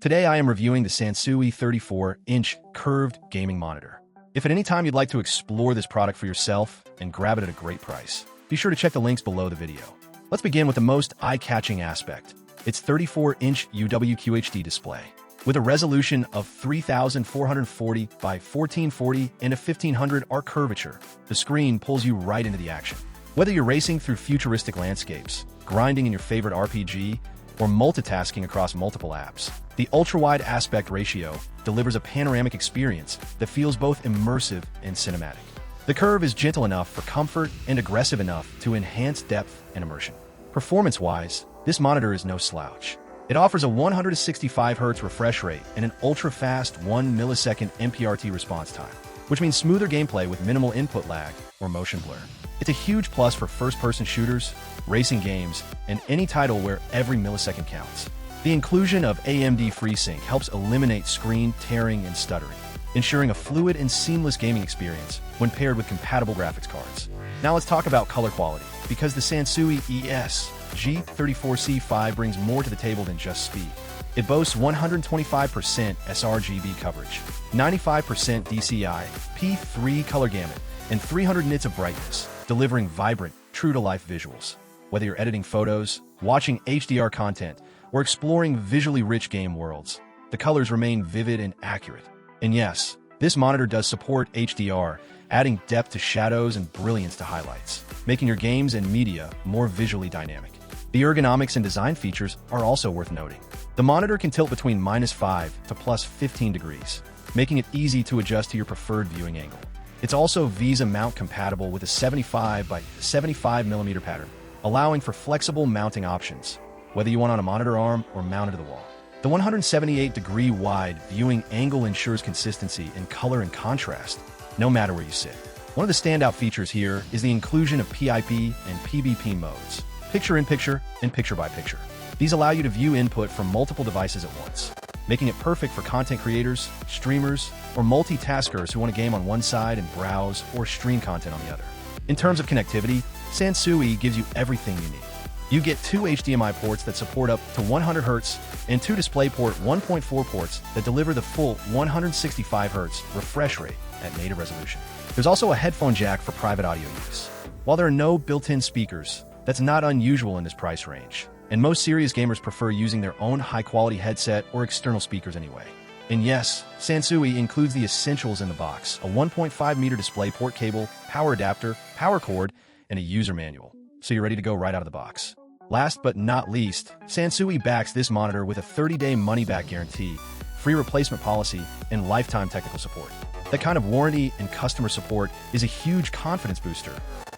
Today I am reviewing the SANSUI 34-inch curved gaming monitor. If at any time you'd like to explore this product for yourself and grab it at a great price, be sure to check the links below the video. Let's begin with the most eye-catching aspect, its 34-inch UWQHD display. With a resolution of 3440 by 1440 and a 1500 arc curvature, the screen pulls you right into the action. Whether you're racing through futuristic landscapes, grinding in your favorite RPG, or multitasking across multiple apps, the ultra-wide aspect ratio delivers a panoramic experience that feels both immersive and cinematic. The curve is gentle enough for comfort and aggressive enough to enhance depth and immersion. Performance-wise, this monitor is no slouch. It offers a 165Hz refresh rate and an ultra-fast 1 millisecond MPRT response time, which means smoother gameplay with minimal input lag or motion blur. It's a huge plus for first-person shooters, racing games, and any title where every millisecond counts. The inclusion of AMD FreeSync helps eliminate screen tearing and stuttering, ensuring a fluid and seamless gaming experience when paired with compatible graphics cards. Now let's talk about color quality, because the SANSUI ES-G34C5 brings more to the table than just speed. It boasts 125% sRGB coverage, 95% DCI, P3 color gamut, and 300 nits of brightness, delivering vibrant, true-to-life visuals. Whether you're editing photos, watching HDR content, or exploring visually rich game worlds, the colors remain vivid and accurate. And yes, this monitor does support HDR, adding depth to shadows and brilliance to highlights, making your games and media more visually dynamic. The ergonomics and design features are also worth noting. The monitor can tilt between -5 to +15 degrees, making it easy to adjust to your preferred viewing angle. It's also VESA mount compatible with a 75 by 75 millimeter pattern, allowing for flexible mounting options, whether you want on a monitor arm or mounted to the wall. The 178-degree wide viewing angle ensures consistency in color and contrast, no matter where you sit. One of the standout features here is the inclusion of PIP and PBP modes, picture-in-picture and picture-by-picture. These allow you to view input from multiple devices at once, making it perfect for content creators, streamers, or multitaskers who want to game on one side and browse or stream content on the other. In terms of connectivity, SANSUI gives you everything you need. You get 2 HDMI ports that support up to 100 Hz and 2 DisplayPort 1.4 ports that deliver the full 165Hz refresh rate at native resolution. There's also a headphone jack for private audio use. While there are no built-in speakers, that's not unusual in this price range, and most serious gamers prefer using their own high-quality headset or external speakers anyway. And yes, SANSUI includes the essentials in the box: a 1.5-meter DisplayPort cable, power adapter, power cord, and a user manual, so you're ready to go right out of the box. Last but not least, SANSUI backs this monitor with a 30-day money-back guarantee, free replacement policy, and lifetime technical support. That kind of warranty and customer support is a huge confidence booster,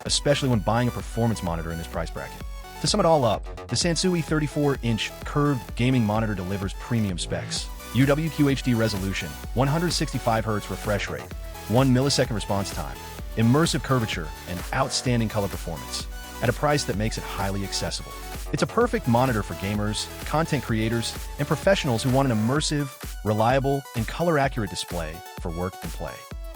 especially when buying a performance monitor in this price bracket. To sum it all up, the SANSUI 34-inch curved gaming monitor delivers premium specs: UWQHD resolution, 165Hz refresh rate, 1 millisecond response time, immersive curvature, and outstanding color performance, at a price that makes it highly accessible. It's a perfect monitor for gamers, content creators, and professionals who want an immersive, reliable, and color-accurate display for work and play.